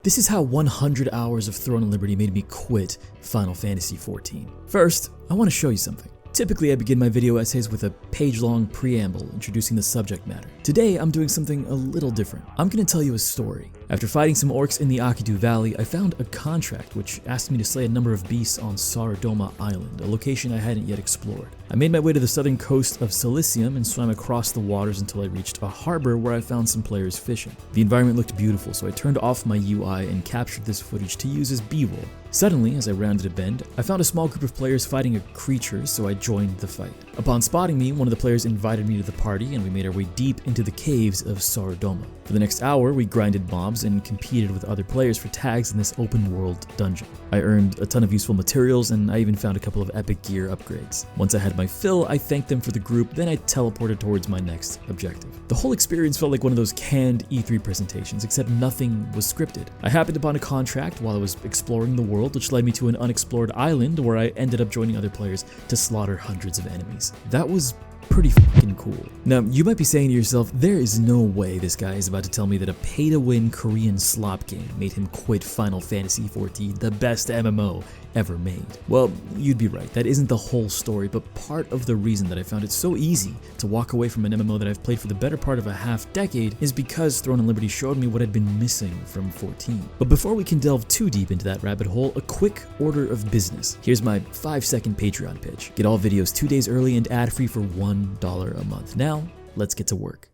This is how 100 hours of Throne and Liberty made me quit Final Fantasy XIV. First, I want to show you something. Typically, I begin my video essays with a page-long preamble introducing the subject matter. Today, I'm doing something a little different. I'm going to tell you a story. After fighting some orcs in the Akidu Valley, I found a contract which asked me to slay a number of beasts on Saradoma Island, a location I hadn't yet explored. I made my way to the southern coast of Cilicium and swam across the waters until I reached a harbor where I found some players fishing. The environment looked beautiful, so I turned off my UI and captured this footage to use as B-roll. Suddenly, as I rounded a bend, I found a small group of players fighting a creature, so I joined the fight. Upon spotting me, one of the players invited me to the party, and we made our way deep into the caves of Saradoma. For the next hour, we grinded mobs and competed with other players for tags in this open-world dungeon. I earned a ton of useful materials, and I even found a couple of epic gear upgrades. Once I had my fill, I thanked them for the group, then I teleported towards my next objective. The whole experience felt like one of those canned E3 presentations, except nothing was scripted. I happened upon a contract while I was exploring the world, which led me to an unexplored island where I ended up joining other players to slaughter hundreds of enemies. That was pretty fucking cool. Now, you might be saying to yourself, there is no way this guy is about to tell me that a pay-to-win Korean slop game made him quit Final Fantasy XIV, the best MMO ever made. Well, you'd be right. That isn't the whole story, but part of the reason that I found it so easy to walk away from an MMO that I've played for the better part of a half decade is because Throne and Liberty showed me what I'd been missing from 14. But before we can delve too deep into that rabbit hole, a quick order of business. Here's my 5-second Patreon pitch. Get all videos 2 days early and ad-free for $1 a month. Now, let's get to work.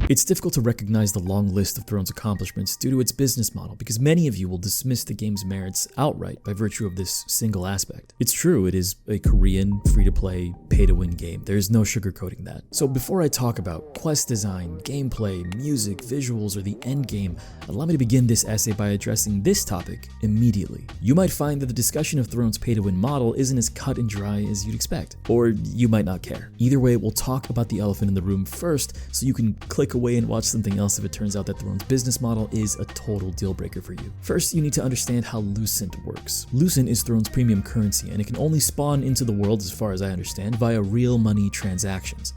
It's difficult to recognize the long list of Throne's accomplishments due to its business model because many of you will dismiss the game's merits outright by virtue of this single aspect. It's true, it is a Korean, free-to-play, pay-to-win game. There's no sugarcoating that. So before I talk about quest design, gameplay, music, visuals, or the endgame, allow me to begin this essay by addressing this topic immediately. You might find that the discussion of Throne's pay-to-win model isn't as cut and dry as you'd expect, or you might not care. Either way, we'll talk about the elephant in the room first so you can click away and watch something else if it turns out that Throne's business model is a total deal breaker for you. First, you need to understand how Lucent works. Lucent is Throne's premium currency, and it can only spawn into the world, as far as I understand, via real money transactions.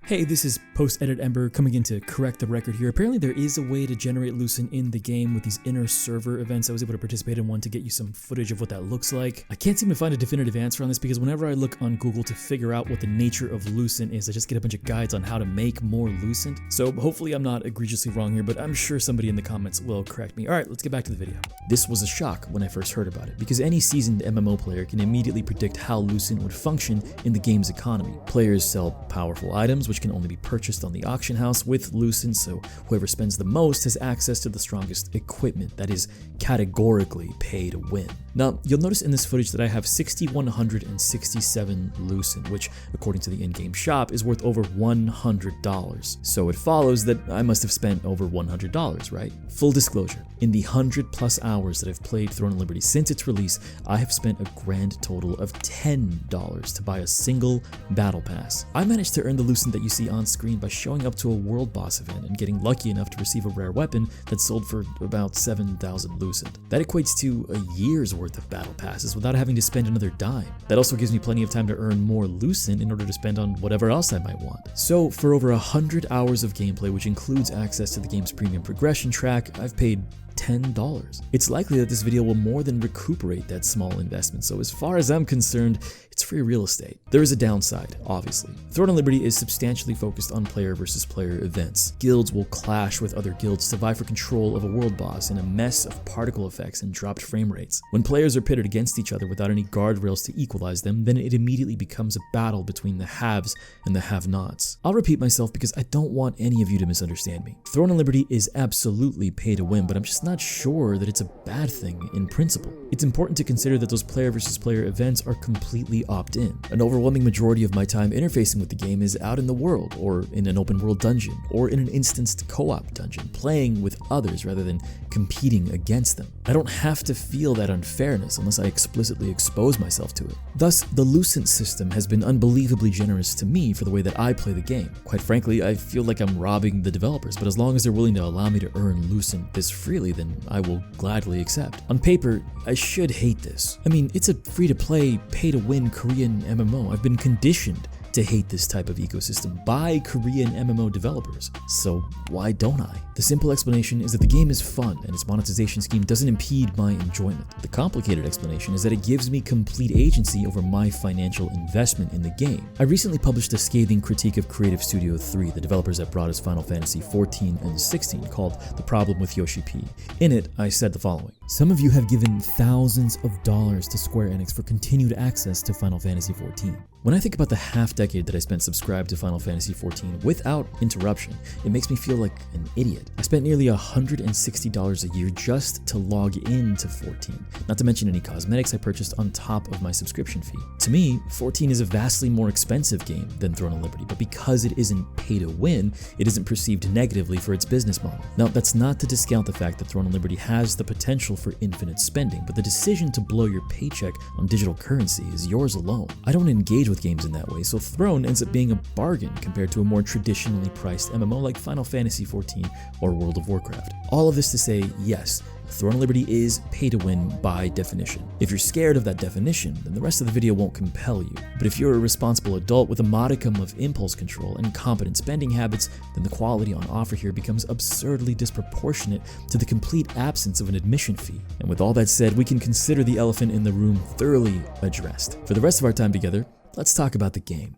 Hey, this is post-edit Ember coming in to correct the record here. Apparently there is a way to generate Lucent in the game with these inner server events. I was able to participate in one to get you some footage of what that looks like. I can't seem to find a definitive answer on this because whenever I look on Google to figure out what the nature of Lucent is, I just get a bunch of guides on how to make more Lucent. So hopefully I'm not egregiously wrong here, but I'm sure somebody in the comments will correct me. All right, let's get back to the video. This was a shock when I first heard about it because any seasoned MMO player can immediately predict how Lucent would function in the game's economy. Players sell powerful items, which can only be purchased on the auction house with Lucent, so whoever spends the most has access to the strongest equipment that is categorically pay to win. Now, you'll notice in this footage that I have 6,167 Lucent, which, according to the in-game shop, is worth over $100. So it follows that I must have spent over $100, right? Full disclosure, in the 100+ hours that I've played Throne and Liberty since its release, I have spent a grand total of $10 to buy a single battle pass. I managed to earn the Lucent that you see on screen by showing up to a world boss event and getting lucky enough to receive a rare weapon that sold for about 7,000 Lucent. That equates to a year's worth of battle passes without having to spend another dime. That also gives me plenty of time to earn more Lucent in order to spend on whatever else I might want. So for over 100 hours of gameplay, which includes access to the game's premium progression track, I've paid $10. It's likely that this video will more than recuperate that small investment, so as far as I'm concerned, it's free real estate. There is a downside, obviously. Throne and Liberty is substantially focused on player versus player events. Guilds will clash with other guilds to vie for control of a world boss in a mess of particle effects and dropped frame rates. When players are pitted against each other without any guardrails to equalize them, then it immediately becomes a battle between the haves and the have-nots. I'll repeat myself because I don't want any of you to misunderstand me. Throne and Liberty is absolutely pay to win, but I'm just not sure that it's a bad thing in principle. It's important to consider that those player versus player events are completely opt-in. An overwhelming majority of my time interfacing with the game is out in the world, or in an open world dungeon, or in an instanced co-op dungeon, playing with others rather than competing against them. I don't have to feel that unfairness unless I explicitly expose myself to it. Thus, the Lucent system has been unbelievably generous to me for the way that I play the game. Quite frankly, I feel like I'm robbing the developers, but as long as they're willing to allow me to earn Lucent this freely, then I will gladly accept. On paper, I should hate this. I mean, it's a free-to-play, pay-to-win Korean MMO. I've been conditioned to hate this type of ecosystem by Korean MMO developers. So why don't I? The simple explanation is that the game is fun and its monetization scheme doesn't impede my enjoyment. The complicated explanation is that it gives me complete agency over my financial investment in the game. I recently published a scathing critique of Creative Studio 3, the developers that brought us Final Fantasy XIV and XVI, called The Problem with Yoshi P. In it, I said the following: "Some of you have given thousands of dollars to Square Enix for continued access to Final Fantasy XIV. When I think about the half-decade that I spent subscribed to Final Fantasy XIV without interruption, it makes me feel like an idiot. I spent nearly $160 a year just to log into 14, not to mention any cosmetics I purchased on top of my subscription fee. To me, 14 is a vastly more expensive game than Throne of Liberty, but because it isn't pay to win, it isn't perceived negatively for its business model. Now, that's not to discount the fact that Throne of Liberty has the potential for infinite spending, but the decision to blow your paycheck on digital currency is yours alone. I don't engage with games in that way, so Throne ends up being a bargain compared to a more traditionally priced MMO like Final Fantasy XIV or World of Warcraft. All of this to say, yes, Throne of Liberty is pay to win by definition. If you're scared of that definition, then the rest of the video won't compel you. But if you're a responsible adult with a modicum of impulse control and competent spending habits, then the quality on offer here becomes absurdly disproportionate to the complete absence of an admission fee. And with all that said, we can consider the elephant in the room thoroughly addressed. For the rest of our time together, let's talk about the game.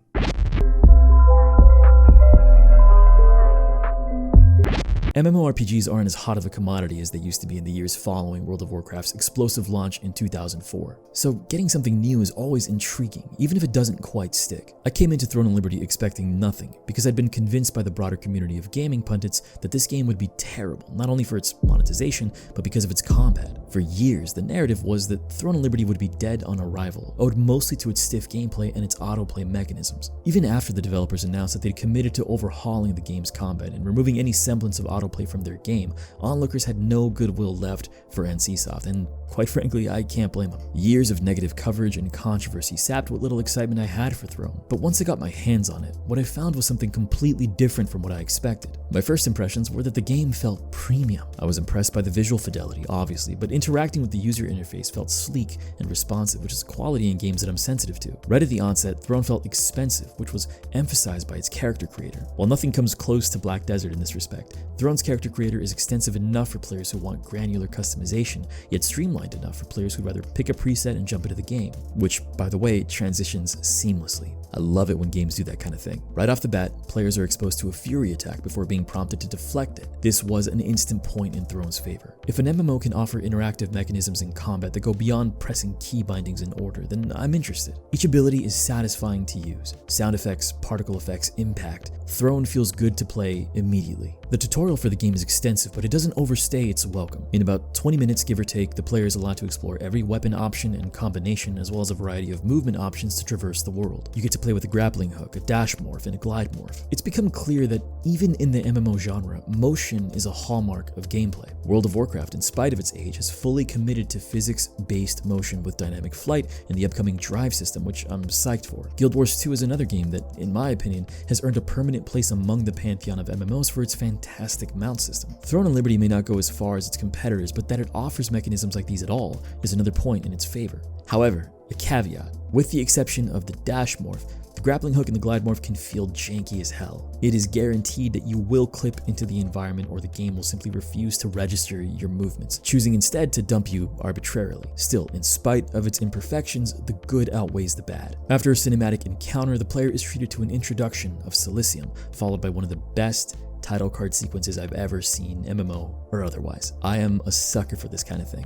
MMORPGs aren't as hot of a commodity as they used to be in the years following World of Warcraft's explosive launch in 2004. So getting something new is always intriguing, even if it doesn't quite stick. I came into Throne of Liberty expecting nothing, because I'd been convinced by the broader community of gaming pundits that this game would be terrible, not only for its monetization, but because of its combat. For years, the narrative was that Throne of Liberty would be dead on arrival, owed mostly to its stiff gameplay and its autoplay mechanisms. Even after the developers announced that they'd committed to overhauling the game's combat and removing any semblance of autoplay from their game, onlookers had no goodwill left for NCSoft, and quite frankly, I can't blame them. Years of negative coverage and controversy sapped what little excitement I had for Throne, but once I got my hands on it, what I found was something completely different from what I expected. My first impressions were that the game felt premium. I was impressed by the visual fidelity, obviously, but interacting with the user interface felt sleek and responsive, which is a quality in games that I'm sensitive to. Right at the onset, Throne felt expensive, which was emphasized by its character creator. While nothing comes close to Black Desert in this respect, Throne's character creator is extensive enough for players who want granular customization, yet streamlined enough for players who'd rather pick a preset and jump into the game, which, by the way, transitions seamlessly. I love it when games do that kind of thing. Right off the bat, players are exposed to a fury attack before being prompted to deflect it. This was an instant point in Throne's favor. If an MMO can offer interactive mechanisms in combat that go beyond pressing key bindings in order, then I'm interested. Each ability is satisfying to use. Sound effects, particle effects, impact. Throne feels good to play immediately. The tutorial for the game is extensive, but it doesn't overstay its welcome. In about 20 minutes, give or take, the player is allowed to explore every weapon option and combination, as well as a variety of movement options to traverse the world. You get to play with a grappling hook, a dash morph, and a glide morph. It's become clear that even in the MMO genre, motion is a hallmark of gameplay. World of Warcraft, in spite of its age, has fully committed to physics-based motion with dynamic flight and the upcoming drive system, which I'm psyched for. Guild Wars 2 is another game that, in my opinion, has earned a permanent place among the pantheon of MMOs for its fantastic mount system. Throne of Liberty may not go as far as its competitors, but that it offers mechanisms like these at all is another point in its favor. However, a caveat: with the exception of the dash morph, the grappling hook and the glide morph can feel janky as hell. It is guaranteed that you will clip into the environment or the game will simply refuse to register your movements, choosing instead to dump you arbitrarily. Still, in spite of its imperfections, the good outweighs the bad. After a cinematic encounter, the player is treated to an introduction of Silicium, followed by one of the best title card sequences I've ever seen, MMO or otherwise. I am a sucker for this kind of thing.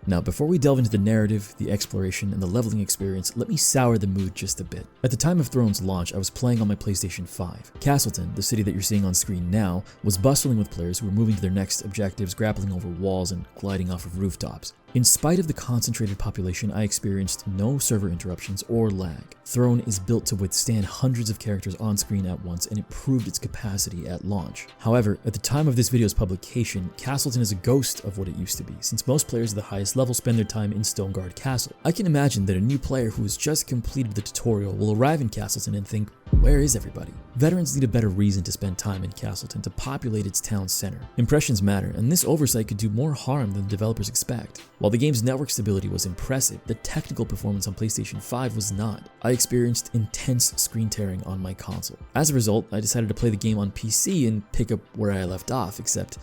Now, before we delve into the narrative, the exploration, and the leveling experience, let me sour the mood just a bit. At the time of Throne's launch, I was playing on my PlayStation 5. Castleton, the city that you're seeing on screen now, was bustling with players who were moving to their next objectives, grappling over walls, and gliding off of rooftops. In spite of the concentrated population, I experienced no server interruptions or lag. Throne is built to withstand hundreds of characters on screen at once, and it proved its capacity at launch. However, at the time of this video's publication, Castleton is a ghost of what it used to be, since most players at the highest level spend their time in Stoneguard Castle. I can imagine that a new player who has just completed the tutorial will arrive in Castleton and think, Where is everybody? Veterans need a better reason to spend time in Castleton to populate its town center. Impressions matter, and this oversight could do more harm than the developers expect. While the game's network stability was impressive, the technical performance on PlayStation 5 was not. I experienced intense screen tearing on my console. As a result, I decided to play the game on PC and pick up where I left off, except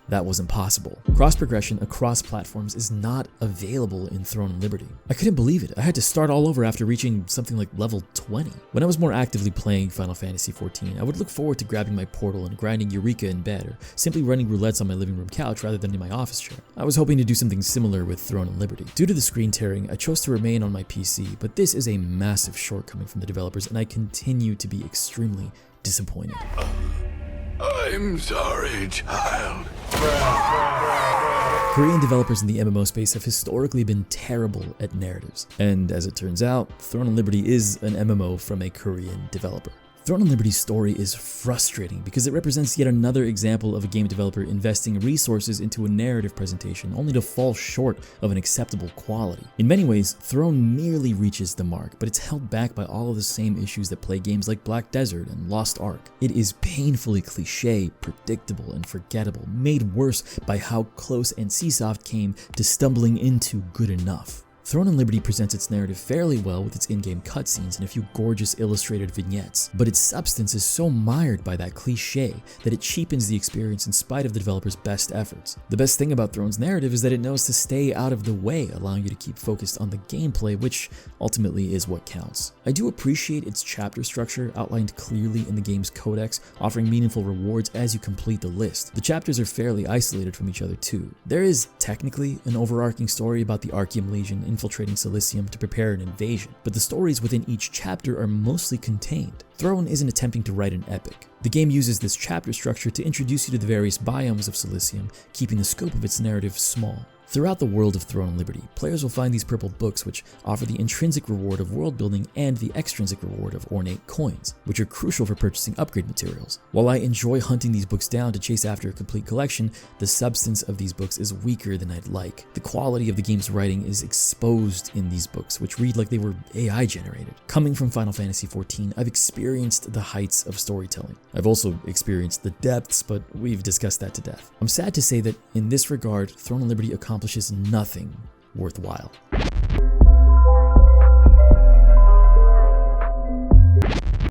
that wasn't possible. Cross-progression across platforms is not available in Throne and Liberty. I couldn't believe it. I had to start all over after reaching something like level 20. When I was more actively playing Final Fantasy XIV, I would look forward to grabbing my portal and grinding Eureka in bed, or simply running roulettes on my living room couch rather than in my office chair. I was hoping to do something similar with Throne and Liberty. Due to the screen tearing, I chose to remain on my PC, but this is a massive shortcoming from the developers, and I continue to be extremely disappointed. I'm sorry, child. Korean developers in the MMO space have historically been terrible at narratives, and as it turns out, Throne and Liberty is an MMO from a Korean developer. Throne and Liberty's story is frustrating because it represents yet another example of a game developer investing resources into a narrative presentation only to fall short of an acceptable quality. In many ways, Throne nearly reaches the mark, but it's held back by all of the same issues that plague games like Black Desert and Lost Ark. It is painfully cliche, predictable, and forgettable, made worse by how close NCSoft came to stumbling into good enough. Throne and Liberty presents its narrative fairly well with its in-game cutscenes and a few gorgeous illustrated vignettes, but its substance is so mired by that cliche that it cheapens the experience in spite of the developer's best efforts. The best thing about Throne's narrative is that it knows to stay out of the way, allowing you to keep focused on the gameplay, which ultimately is what counts. I do appreciate its chapter structure outlined clearly in the game's codex, offering meaningful rewards as you complete the list. The chapters are fairly isolated from each other too. There is technically an overarching story about the Archeum Legion infiltrating Silicium to prepare an invasion, but the stories within each chapter are mostly contained. Throne isn't attempting to write an epic. The game uses this chapter structure to introduce you to the various biomes of Silicium, keeping the scope of its narrative small. Throughout the world of Throne and Liberty, players will find these purple books which offer the intrinsic reward of world building and the extrinsic reward of ornate coins, which are crucial for purchasing upgrade materials. While I enjoy hunting these books down to chase after a complete collection, the substance of these books is weaker than I'd like. The quality of the game's writing is exposed in these books, which read like they were AI generated. Coming from Final Fantasy XIV, I've experienced the heights of storytelling. I've also experienced the depths, but we've discussed that to death. I'm sad to say that in this regard, Throne and Liberty accomplishes nothing worthwhile.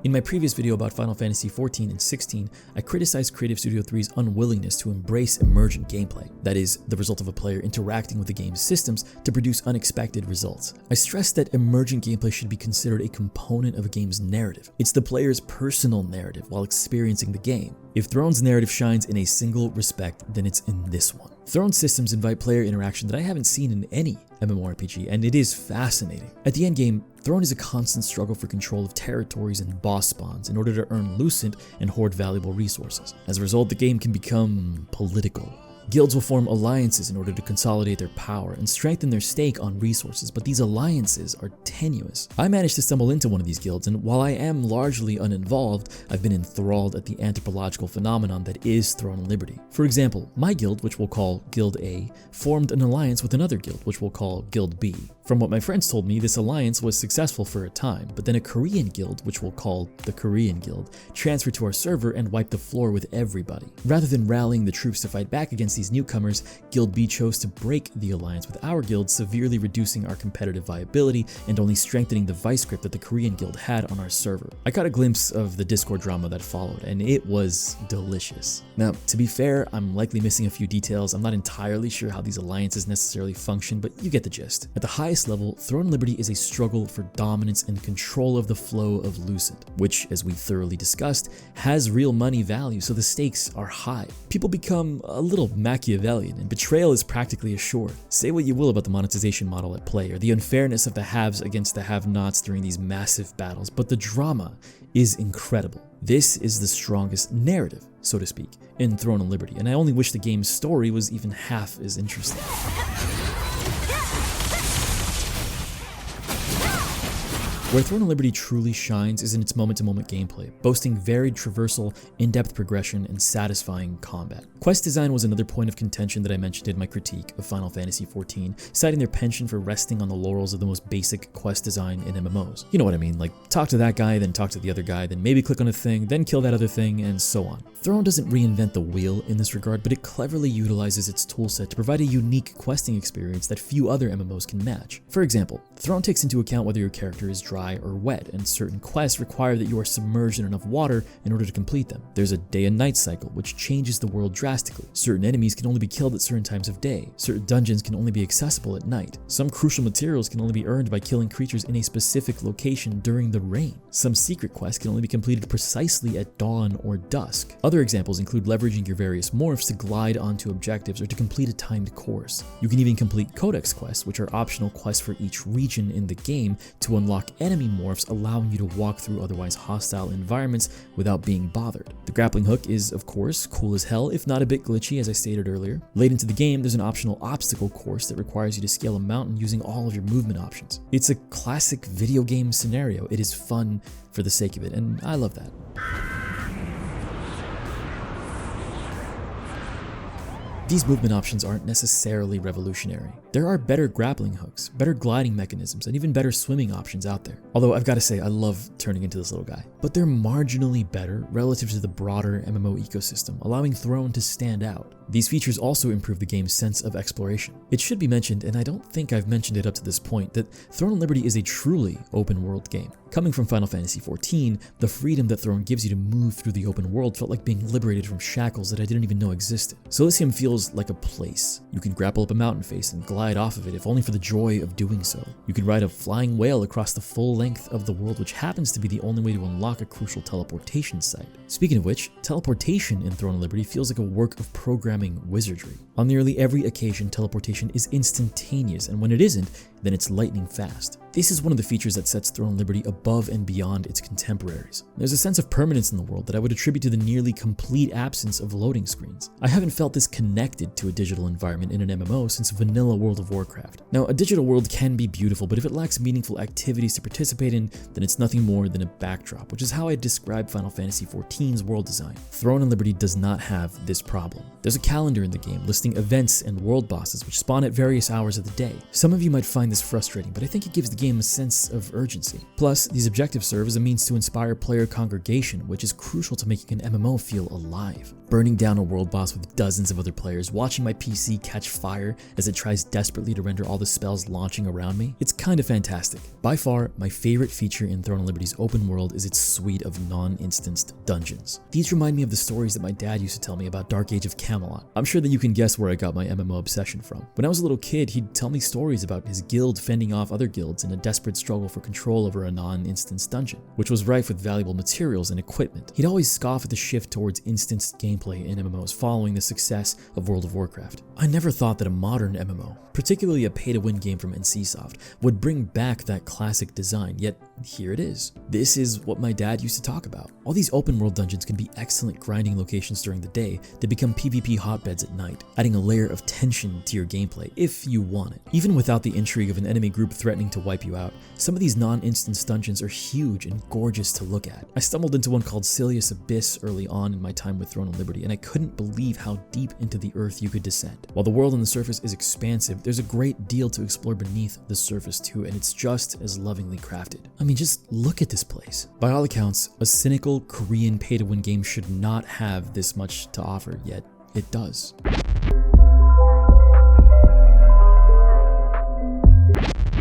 In my previous video about Final Fantasy XIV and XVI, I criticized Creative Studio 3's unwillingness to embrace emergent gameplay, that is, the result of a player interacting with the game's systems to produce unexpected results. I stressed that emergent gameplay should be considered a component of a game's narrative. It's the player's personal narrative while experiencing the game. If Throne's narrative shines in a single respect, then it's in this one. Throne's systems invite player interaction that I haven't seen in any MMORPG, and it is fascinating. At the endgame, Throne is a constant struggle for control of territories and boss spawns in order to earn Lucent and hoard valuable resources. As a result, the game can become political. Guilds will form alliances in order to consolidate their power and strengthen their stake on resources, but these alliances are tenuous. I managed to stumble into one of these guilds, and while I am largely uninvolved, I've been enthralled at the anthropological phenomenon that is Throne and Liberty. For example, my guild, which we'll call Guild A, formed an alliance with another guild, which we'll call Guild B. From what my friends told me, this alliance was successful for a time, but then a Korean guild, which we'll call the Korean Guild, transferred to our server and wiped the floor with everybody. Rather than rallying the troops to fight back against these newcomers, Guild B chose to break the alliance with our guild, severely reducing our competitive viability and only strengthening the vice grip that the Korean guild had on our server. I caught a glimpse of the Discord drama that followed, and it was delicious. Now, to be fair, I'm likely missing a few details. I'm not entirely sure how these alliances necessarily function, but you get the gist. At the highest level, Throne and Liberty is a struggle for dominance and control of the flow of Lucent, which, as we thoroughly discussed, has real money value, so the stakes are high. People become a little Machiavellian, and betrayal is practically assured. Say what you will about the monetization model at play, or the unfairness of the haves against the have-nots during these massive battles, but the drama is incredible. This is the strongest narrative, so to speak, in Throne and Liberty, and I only wish the game's story was even half as interesting. Where Throne of Liberty truly shines is in its moment-to-moment gameplay, boasting varied traversal, in-depth progression, and satisfying combat. Quest design was another point of contention that I mentioned in my critique of Final Fantasy XIV, citing their penchant for resting on the laurels of the most basic quest design in MMOs. You know what I mean, like talk to that guy, then talk to the other guy, then maybe click on a thing, then kill that other thing, and so on. Throne doesn't reinvent the wheel in this regard, but it cleverly utilizes its toolset to provide a unique questing experience that few other MMOs can match. For example, Throne takes into account whether your character is dry or wet, and certain quests require that you are submerged in enough water in order to complete them. There's a day and night cycle, which changes the world drastically. Certain enemies can only be killed at certain times of day. Certain dungeons can only be accessible at night. Some crucial materials can only be earned by killing creatures in a specific location during the rain. Some secret quests can only be completed precisely at dawn or dusk. Other examples include leveraging your various morphs to glide onto objectives or to complete a timed course. You can even complete codex quests, which are optional quests for each region in the game to unlock enemy morphs, allowing you to walk through otherwise hostile environments without being bothered. The grappling hook is, of course, cool as hell, if not a bit glitchy, as I stated earlier. Late into the game, there's an optional obstacle course that requires you to scale a mountain using all of your movement options. It's a classic video game scenario. It is fun for the sake of it, and I love that. These movement options aren't necessarily revolutionary. There are better grappling hooks, better gliding mechanisms, and even better swimming options out there. Although I've got to say, I love turning into this little guy. But they're marginally better relative to the broader MMO ecosystem, allowing Throne to stand out. These features also improve the game's sense of exploration. It should be mentioned, and I don't think I've mentioned it up to this point, that Throne of Liberty is a truly open world game. Coming from Final Fantasy XIV, the freedom that Throne gives you to move through the open world felt like being liberated from shackles that I didn't even know existed. Elysium feels like a place. You can grapple up a mountain face and glide off of it, if only for the joy of doing so. You can ride a flying whale across the full length of the world, which happens to be the only way to unlock a crucial teleportation site. Speaking of which, teleportation in Throne of Liberty feels like a work of programming wizardry. On nearly every occasion, teleportation is instantaneous, and when it isn't, then it's lightning fast. This is one of the features that sets Throne of Liberty above and beyond its contemporaries. There's a sense of permanence in the world that I would attribute to the nearly complete absence of loading screens. I haven't felt this connected to a digital environment in an MMO since vanilla World of Warcraft. Now, a digital world can be beautiful, but if it lacks meaningful activities to participate in, then it's nothing more than a backdrop, which is how I describe Final Fantasy XIV's world design. Throne of Liberty does not have this problem. There's a calendar in the game listing events and world bosses which spawn at various hours of the day. Some of you might find this frustrating, but I think it gives the game a sense of urgency. Plus, these objectives serve as a means to inspire player congregation, which is crucial to making an MMO feel alive. Burning down a world boss with dozens of other players, watching my PC catch fire as it tries desperately to render all the spells launching around me, it's kind of fantastic. By far, my favorite feature in Throne of Liberty's open world is its suite of non-instanced dungeons. These remind me of the stories that my dad used to tell me about Dark Age of Camelot. I'm sure that you can guess where I got my MMO obsession from. When I was a little kid, he'd tell me stories about his guild fending off other guilds in a desperate struggle for control over a non-instanced dungeon, which was rife with valuable materials and equipment. He'd always scoff at the shift towards instanced gameplay in MMOs following the success of World of Warcraft. I never thought that a modern MMO, particularly a pay-to-win game from NCSoft, would bring back that classic design, yet here it is. This is what my dad used to talk about. All these open world dungeons can be excellent grinding locations during the day that become PvP hotbeds at night, adding a layer of tension to your gameplay if you want it. Even without the intrigue of an enemy group threatening to wipe you out, some of these non-instance dungeons are huge and gorgeous to look at. I stumbled into one called Silius Abyss early on in my time with Throne of Liberty, and I couldn't believe how deep into the earth you could descend. While the world on the surface is expansive, there's a great deal to explore beneath the surface too, and it's just as lovingly crafted. I mean, just look at this place. By all accounts, a cynical Korean pay-to-win game should not have this much to offer, yet it does.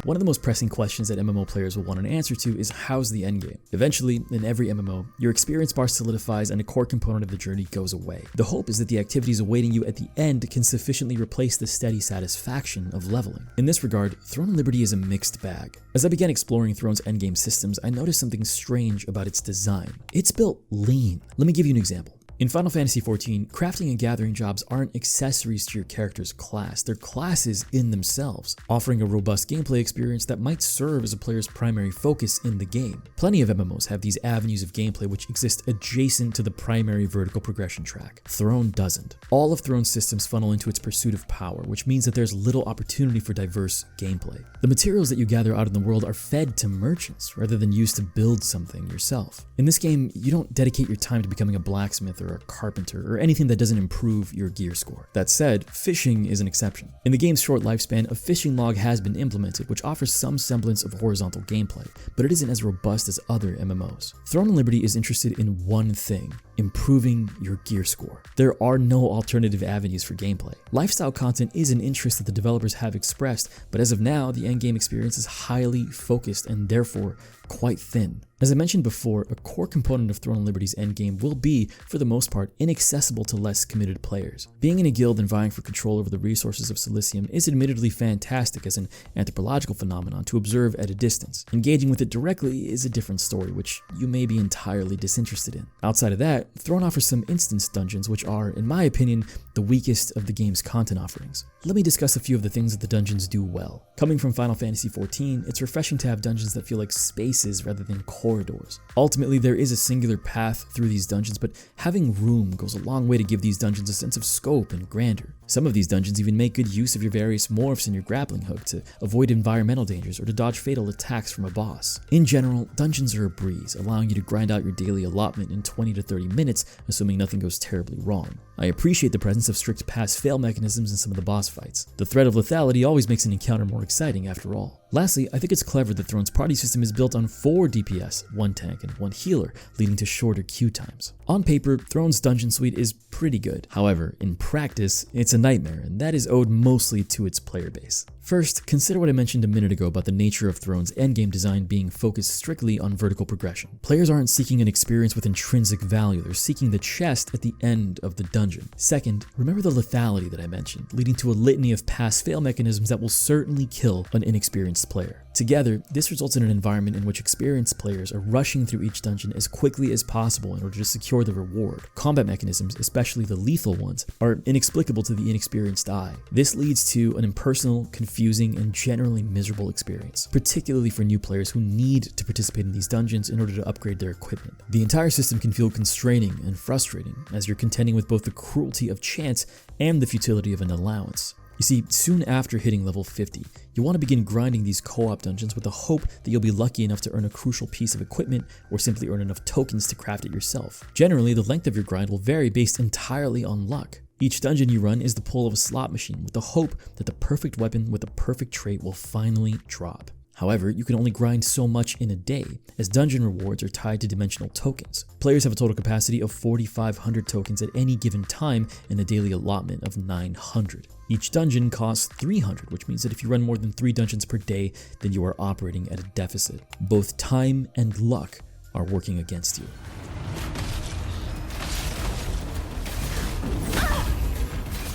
One of the most pressing questions that MMO players will want an answer to is how's the endgame? Eventually, in every MMO, your experience bar solidifies and a core component of the journey goes away. The hope is that the activities awaiting you at the end can sufficiently replace the steady satisfaction of leveling. In this regard, Throne of Liberty is a mixed bag. As I began exploring Throne's endgame systems, I noticed something strange about its design. It's built lean. Let me give you an example. In Final Fantasy XIV, crafting and gathering jobs aren't accessories to your character's class, they're classes in themselves, offering a robust gameplay experience that might serve as a player's primary focus in the game. Plenty of MMOs have these avenues of gameplay which exist adjacent to the primary vertical progression track. Throne doesn't. All of Throne's systems funnel into its pursuit of power, which means that there's little opportunity for diverse gameplay. The materials that you gather out in the world are fed to merchants rather than used to build something yourself. In this game, you don't dedicate your time to becoming a blacksmith or a carpenter or anything that doesn't improve your gear score. That said, fishing is an exception. In the game's short lifespan, a fishing log has been implemented, which offers some semblance of horizontal gameplay, but it isn't as robust as other MMOs. Throne and Liberty is interested in one thing: improving your gear score. There are no alternative avenues for gameplay. Lifestyle content is an interest that the developers have expressed, but as of now, the endgame experience is highly focused and therefore quite thin. As I mentioned before, a core component of Throne and Liberty's endgame will be, for the most part, inaccessible to less committed players. Being in a guild and vying for control over the resources of Silicium is admittedly fantastic as an anthropological phenomenon to observe at a distance. Engaging with it directly is a different story, which you may be entirely disinterested in. Outside of that, Throne offers some instance dungeons which are, in my opinion, the weakest of the game's content offerings. Let me discuss a few of the things that the dungeons do well. Coming from Final Fantasy XIV, it's refreshing to have dungeons that feel like spaces rather than corridors. Ultimately, there is a singular path through these dungeons, but having room goes a long way to give these dungeons a sense of scope and grandeur. Some of these dungeons even make good use of your various morphs and your grappling hook to avoid environmental dangers or to dodge fatal attacks from a boss. In general, dungeons are a breeze, allowing you to grind out your daily allotment in 20 to 30 minutes, assuming nothing goes terribly wrong. I appreciate the presence of strict pass-fail mechanisms in some of the boss fights. The threat of lethality always makes an encounter more exciting after all. Lastly, I think it's clever that Throne's party system is built on 4 DPS, 1 tank, and 1 healer, leading to shorter queue times. On paper, Throne's dungeon suite is pretty good. However, in practice, it's a nightmare, and that is owed mostly to its player base. First, consider what I mentioned a minute ago about the nature of Throne's endgame design being focused strictly on vertical progression. Players aren't seeking an experience with intrinsic value, they're seeking the chest at the end of the dungeon. Second, remember the lethality that I mentioned, leading to a litany of pass-fail mechanisms that will certainly kill an inexperienced player. Together, this results in an environment in which experienced players are rushing through each dungeon as quickly as possible in order to secure the reward. Combat mechanisms, especially the lethal ones, are inexplicable to the inexperienced eye. This leads to an impersonal, confusing, and generally miserable experience, particularly for new players who need to participate in these dungeons in order to upgrade their equipment. The entire system can feel constraining and frustrating as you're contending with both the cruelty of chance and the futility of an allowance. You see, soon after hitting level 50, you want to begin grinding these co-op dungeons with the hope that you'll be lucky enough to earn a crucial piece of equipment or simply earn enough tokens to craft it yourself. Generally, the length of your grind will vary based entirely on luck. Each dungeon you run is the pull of a slot machine with the hope that the perfect weapon with the perfect trait will finally drop. However, you can only grind so much in a day, as dungeon rewards are tied to dimensional tokens. Players have a total capacity of 4,500 tokens at any given time and a daily allotment of 900. Each dungeon costs 300, which means that if you run more than 3 dungeons per day, then you are operating at a deficit. Both time and luck are working against you.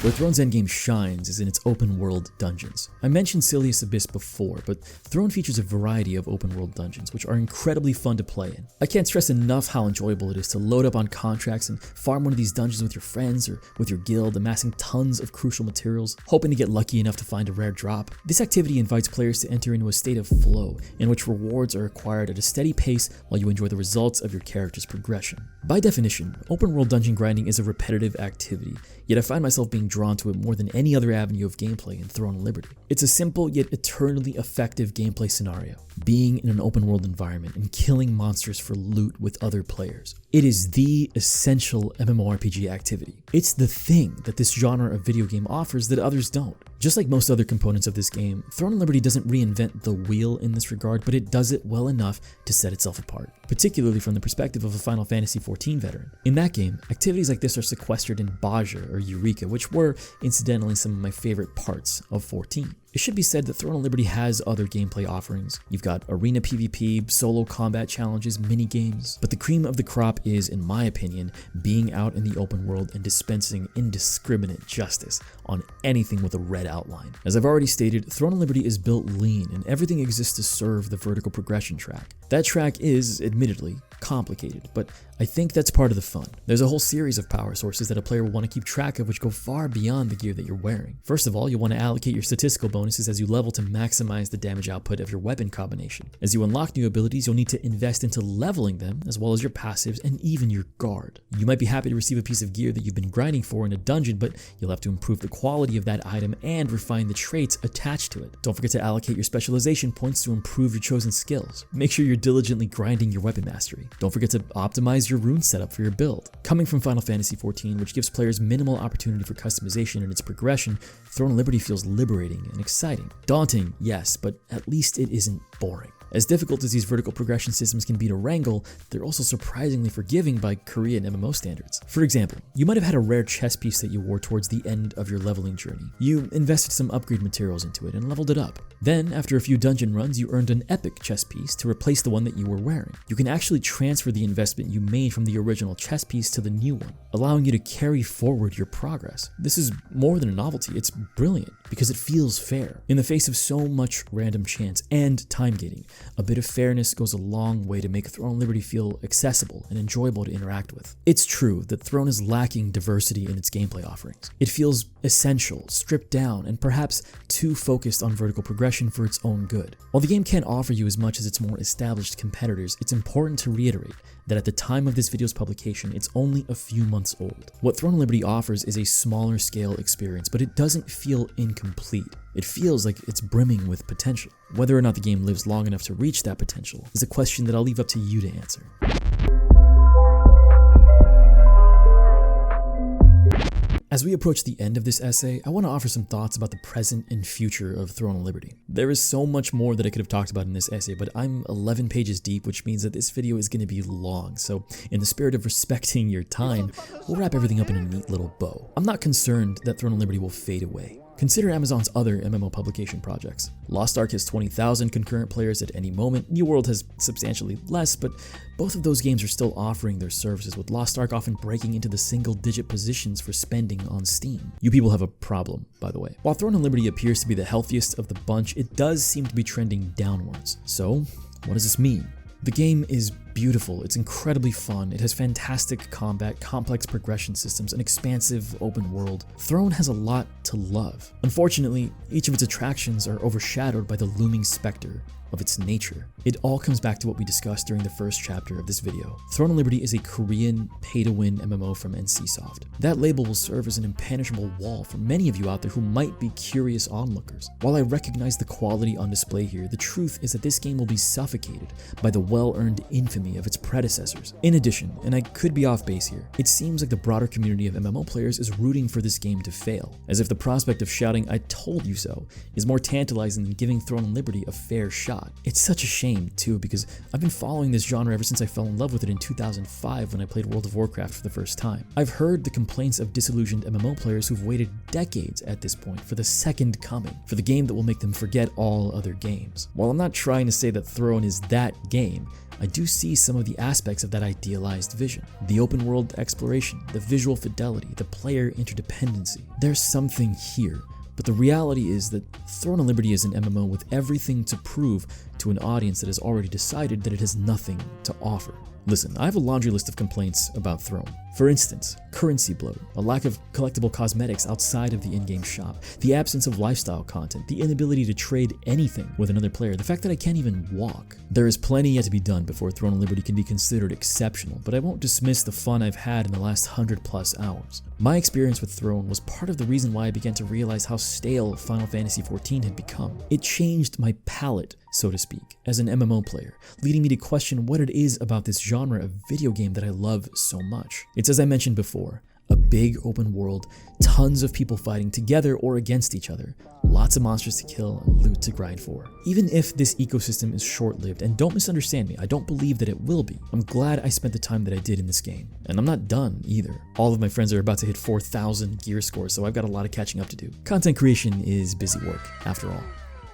Where Throne's endgame shines is in its open-world dungeons. I mentioned Silius Abyss before, but Throne features a variety of open-world dungeons, which are incredibly fun to play in. I can't stress enough how enjoyable it is to load up on contracts and farm one of these dungeons with your friends or with your guild, amassing tons of crucial materials, hoping to get lucky enough to find a rare drop. This activity invites players to enter into a state of flow, in which rewards are acquired at a steady pace while you enjoy the results of your character's progression. By definition, open-world dungeon grinding is a repetitive activity, yet I find myself being drawn to it more than any other avenue of gameplay in Throne and Liberty. It's a simple yet eternally effective gameplay scenario, being in an open world environment and killing monsters for loot with other players. It is the essential MMORPG activity. It's the thing that this genre of video game offers that others don't. Just like most other components of this game, Throne and Liberty doesn't reinvent the wheel in this regard, but it does it well enough to set itself apart, particularly from the perspective of a Final Fantasy XIV veteran. In that game, activities like this are sequestered in Baja or Eureka, which were, incidentally, some of my favorite parts of 14. It should be said that Throne of Liberty has other gameplay offerings. You've got arena PvP, solo combat challenges, mini games, but the cream of the crop is, in my opinion, being out in the open world and dispensing indiscriminate justice on anything with a red outline. As I've already stated, Throne of Liberty is built lean and everything exists to serve the vertical progression track. That track is, admittedly, complicated, but I think that's part of the fun. There's a whole series of power sources that a player will want to keep track of which go far beyond the gear that you're wearing. First of all, you'll want to allocate your statistical bonuses as you level to maximize the damage output of your weapon combination. As you unlock new abilities, you'll need to invest into leveling them, as well as your passives and even your guard. You might be happy to receive a piece of gear that you've been grinding for in a dungeon, but you'll have to improve the quality of that item and refine the traits attached to it. Don't forget to allocate your specialization points to improve your chosen skills. Make sure you're diligently grinding your weapon mastery. Don't forget to optimize your rune setup for your build. Coming from Final Fantasy XIV, which gives players minimal opportunity for customization in its progression, Throne of Liberty feels liberating and exciting. Daunting, yes, but at least it isn't boring. As difficult as these vertical progression systems can be to wrangle, they're also surprisingly forgiving by Korean MMO standards. For example, you might have had a rare chest piece that you wore towards the end of your leveling journey. You invested some upgrade materials into it and leveled it up. Then, after a few dungeon runs, you earned an epic chest piece to replace the one that you were wearing. You can actually transfer the investment you made from the original chest piece to the new one, allowing you to carry forward your progress. This is more than a novelty, it's brilliant because it feels fair. In the face of so much random chance and time gating, a bit of fairness goes a long way to make Throne of Liberty feel accessible and enjoyable to interact with. It's true that Throne is lacking diversity in its gameplay offerings. It feels essential, stripped down, and perhaps too focused on vertical progression for its own good. While the game can't offer you as much as its more established competitors, it's important to reiterate that at the time of this video's publication, it's only a few months old. What Throne of Liberty offers is a smaller scale experience, but it doesn't feel incomplete. It feels like it's brimming with potential. Whether or not the game lives long enough to reach that potential is a question that I'll leave up to you to answer. As we approach the end of this essay, I want to offer some thoughts about the present and future of Throne of Liberty. There is so much more that I could have talked about in this essay, but I'm 11 pages deep, which means that this video is going to be long, so in the spirit of respecting your time, we'll wrap everything up in a neat little bow. I'm not concerned that Throne of Liberty will fade away. Consider Amazon's other MMO publication projects. Lost Ark has 20,000 concurrent players at any moment, New World has substantially less, but both of those games are still offering their services, with Lost Ark often breaking into the single-digit positions for spending on Steam. You people have a problem, by the way. While Throne of Liberty appears to be the healthiest of the bunch, it does seem to be trending downwards. So, what does this mean? The game is beautiful, it's incredibly fun, it has fantastic combat, complex progression systems, an expansive open world. Throne has a lot to love. Unfortunately, each of its attractions are overshadowed by the looming specter of its nature. It all comes back to what we discussed during the first chapter of this video. Throne of Liberty is a Korean pay-to-win MMO from NCSoft. That label will serve as an impenetrable wall for many of you out there who might be curious onlookers. While I recognize the quality on display here, the truth is that this game will be suffocated by the well-earned infamy of its predecessors. In addition, and I could be off base here, it seems like the broader community of MMO players is rooting for this game to fail, as if the prospect of shouting "I told you so" is more tantalizing than giving Throne of Liberty a fair shot. It's such a shame too, because I've been following this genre ever since I fell in love with it in 2005 when I played World of Warcraft for the first time. I've heard the complaints of disillusioned MMO players who've waited decades at this point for the second coming, for the game that will make them forget all other games. While I'm not trying to say that Throne is that game, I do see some of the aspects of that idealized vision. The open world exploration, the visual fidelity, the player interdependency. There's something here. But the reality is that Throne of Liberty is an MMO with everything to prove to an audience that has already decided that it has nothing to offer. Listen, I have a laundry list of complaints about Throne. For instance, currency bloat, a lack of collectible cosmetics outside of the in-game shop, the absence of lifestyle content, the inability to trade anything with another player, the fact that I can't even walk. There is plenty yet to be done before Throne of Liberty can be considered exceptional, but I won't dismiss the fun I've had in the last 100+ hours. My experience with Throne was part of the reason why I began to realize how stale Final Fantasy XIV had become. It changed my palate, so to speak, as an MMO player, leading me to question what it is about this genre of video game that I love so much. It's as I mentioned before, a big open world, tons of people fighting together or against each other, lots of monsters to kill and loot to grind for. Even if this ecosystem is short-lived, and don't misunderstand me, I don't believe that it will be, I'm glad I spent the time that I did in this game. And I'm not done either. All of my friends are about to hit 4,000 gear scores, so I've got a lot of catching up to do. Content creation is busy work, after all.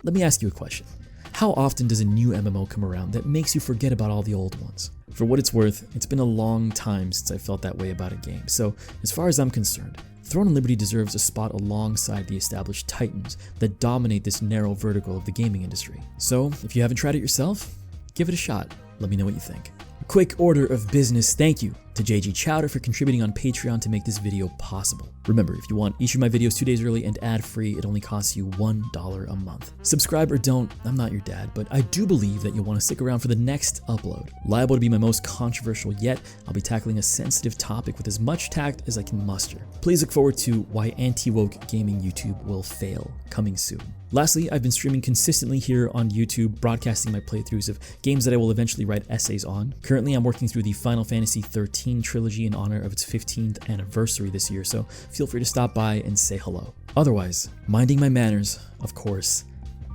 Let me ask you a question. How often does a new MMO come around that makes you forget about all the old ones? For what it's worth, it's been a long time since I felt that way about a game, so as far as I'm concerned, Throne and Liberty deserves a spot alongside the established titans that dominate this narrow vertical of the gaming industry. So, if you haven't tried it yourself, give it a shot. Let me know what you think. A quick order of business thank you to JG Chowder for contributing on Patreon to make this video possible. Remember, if you want each of my videos 2 days early and ad-free, it only costs you $1 a month. Subscribe or don't, I'm not your dad, but I do believe that you'll want to stick around for the next upload. Liable to be my most controversial yet, I'll be tackling a sensitive topic with as much tact as I can muster. Please look forward to Why Anti-Woke Gaming YouTube Will Fail, coming soon. Lastly, I've been streaming consistently here on YouTube, broadcasting my playthroughs of games that I will eventually write essays on. Currently, I'm working through the Final Fantasy XIII trilogy in honor of its 15th anniversary this year, so feel free to stop by and say hello. Otherwise, minding my manners, of course.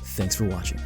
Thanks for watching.